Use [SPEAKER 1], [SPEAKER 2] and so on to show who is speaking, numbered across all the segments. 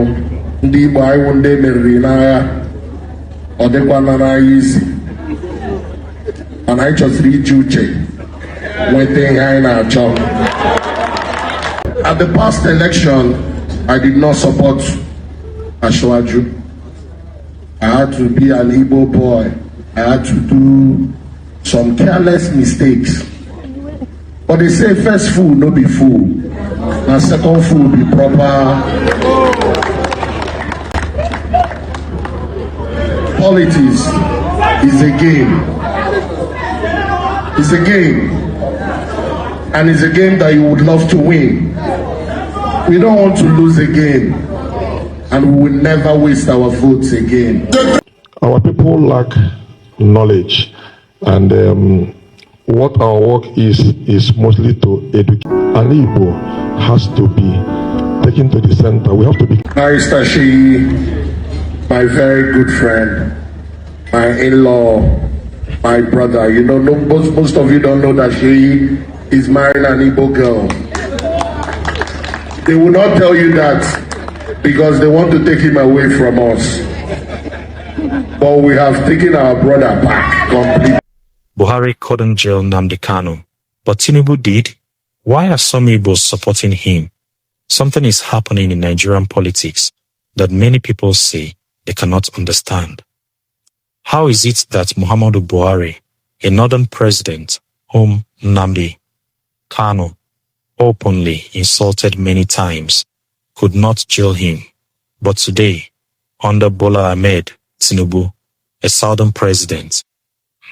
[SPEAKER 1] ndị Igbo anyị wụ ndị meriri n'agha ọ dịkwana n'anya isi mana anyị chọsiri iji uche nweta ihe anyị na-achọ. At the past election, I did not support Ashwaju. I had to be an Igbo boy. I had to do some careless mistakes. But they say first fool no be fool. Now second fool be proper. Politics is a game. It's a game. And it's a game that you would love to win. We don't want to lose a game. And we will never waste our votes again.
[SPEAKER 2] Our people lack knowledge. And what our work is mostly to educate. And Igbo has to be taken to the center. We have to be.
[SPEAKER 1] Mr. Seyi, my very good friend, my in-law, my brother. You know, most of you don't know that Seyi is marrying an Igbo girl. They will not tell you that because they want to take him away from us. But we have taken our brother back completely.
[SPEAKER 3] Buhari couldn't jail Nnamdi Kanu, but Tinubu did. Why are some Igbos supporting him? Something is happening in Nigerian politics that many people say they cannot understand. How is it that Muhammadu Buhari, a northern president whom Nnamdi Kanu openly insulted many times, could not jail him, but today, under Bola Ahmed Tinubu, a southern president,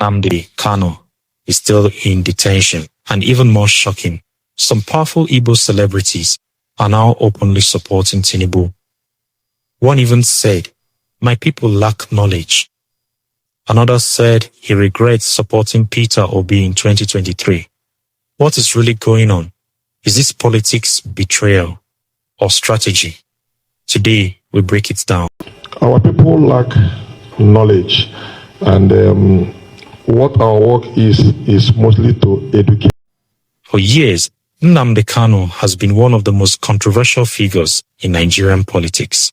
[SPEAKER 3] Nnamdi Kanu is still in detention? And even more shocking, some powerful Igbo celebrities are now openly supporting Tinubu. One even said, "My people lack knowledge." Another said he regrets supporting Peter Obi in 2023. What is really going on? Is this politics, betrayal, or strategy? Today, we break it down.
[SPEAKER 2] Our people lack knowledge. And what our work is mostly to educate.
[SPEAKER 3] For years, Nnamdi Kanu has been one of the most controversial figures in Nigerian politics.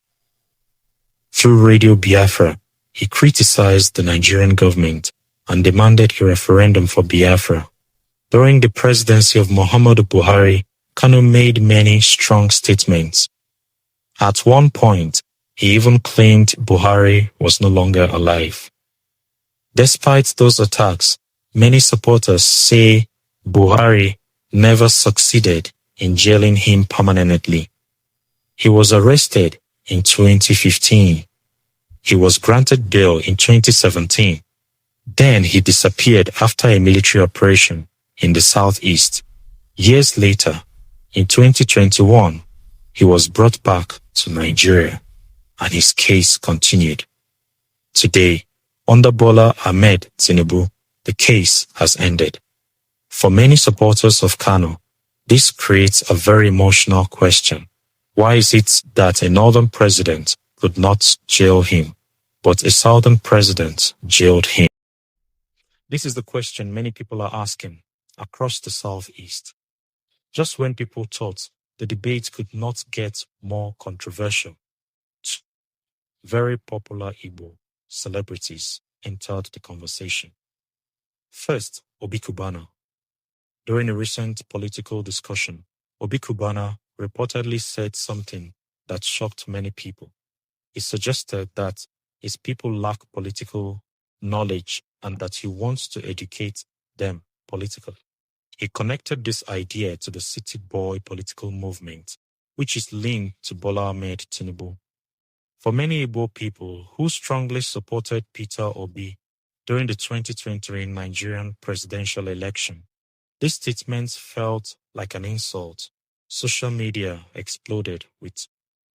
[SPEAKER 3] Through Radio Biafra, he criticized the Nigerian government and demanded a referendum for Biafra. During the presidency of Muhammadu Buhari, Kanu made many strong statements. At one point, he even claimed Buhari was no longer alive. Despite those attacks, many supporters say Buhari never succeeded in jailing him permanently. He was arrested in 2015. He was granted bail in 2017. Then he disappeared after a military operation in the southeast. Years later, in 2021, he was brought back to Nigeria and his case continued. Today, under Bola Ahmed Tinubu, the case has ended. For many supporters of Kanu, this creates a very emotional question. Why is it that a northern president could not jail him, but a southern president jailed him? This is the question many people are asking across the southeast. Just when people thought the debate could not get more controversial, very popular Igbo celebrities entered the conversation. First, Obi Cubana. During a recent political discussion, Obi Cubana reportedly said something that shocked many people. He suggested that his people lack political knowledge and that he wants to educate them politically. He connected this idea to the city boy political movement, which is linked to Bola Ahmed Tinubu. For many Igbo people who strongly supported Peter Obi during the 2023 Nigerian presidential election, this statement felt like an insult. Social media exploded with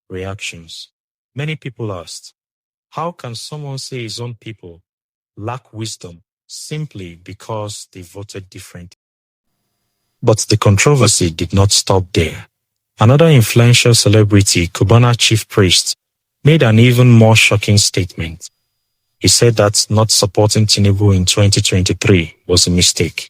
[SPEAKER 3] reactions. Many people asked, how can someone say his own people lack wisdom simply because they voted differently? But the controversy did not stop there. Another influential celebrity, Cubana Chief Priest, made an even more shocking statement. He said that not supporting Tinubu in 2023 was a mistake.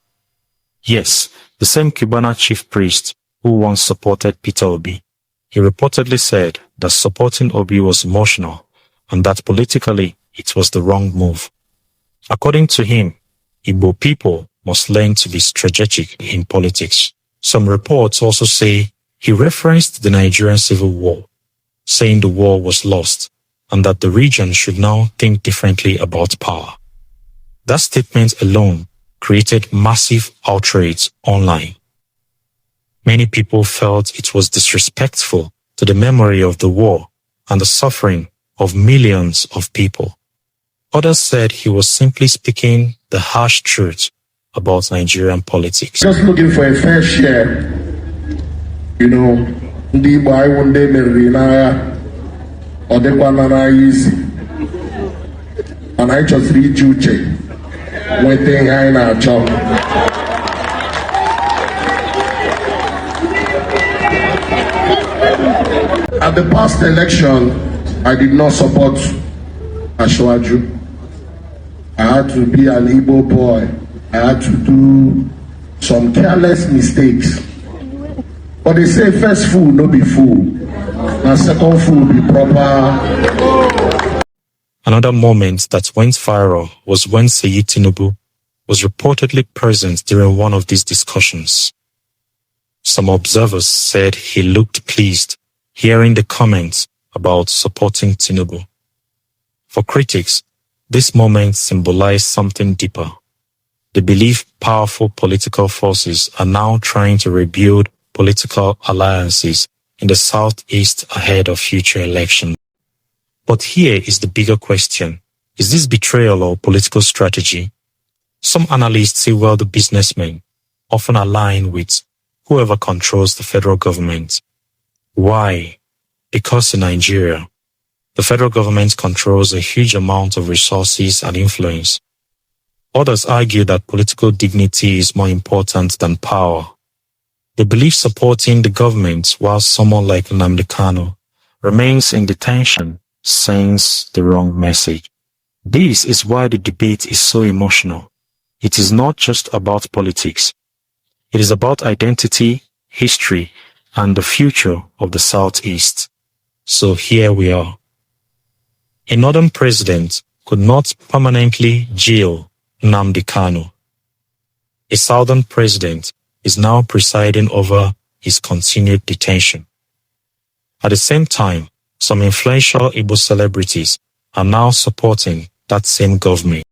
[SPEAKER 3] Yes, the same Cubana Chief Priest who once supported Peter Obi. He reportedly said that supporting Obi was emotional and that politically it was the wrong move. According to him, Igbo people must learn to be strategic in politics. Some reports also say he referenced the Nigerian civil war, saying the war was lost and that the region should now think differently about power. That statement alone created massive outrage online. Many people felt it was disrespectful to the memory of the war and the suffering of millions of people. Others said he was simply speaking the harsh truth about Nigerian politics.
[SPEAKER 1] Just looking for a fair share. You know, ndị Igbo anyị wụ ndị meriri n'agha, ọ dịkwana n'agha isi. Mana anyị chọsiri iji uche nweta ihe anyị na-achọ. At the past election, I did not support Ashwaju. I had to be an Igbo boy. I had to do some careless mistakes. But they say first fool no be fool, and second fool be proper.
[SPEAKER 3] Another moment that went viral was when Seyi Tinubu was reportedly present during one of these discussions. Some observers said he looked pleased hearing the comments about supporting Tinubu. For critics, this moment symbolized something deeper. They believe powerful political forces are now trying to rebuild political alliances in the Southeast ahead of future elections. But here is the bigger question. Is this betrayal or political strategy? Some analysts say wealthy businessmen often align with whoever controls the federal government. Why? Because in Nigeria, the federal government controls a huge amount of resources and influence. Others argue that political dignity is more important than power. They believe supporting the government while someone like Nnamdi Kanu remains in detention sends the wrong message. This is why the debate is so emotional. It is not just about politics. It is about identity, history, and the future of the Southeast. So here we are. A northern president could not permanently jail Nnamdi Kanu. A southern president is now presiding over his continued detention. At the same time, some influential Igbo celebrities are now supporting that same government.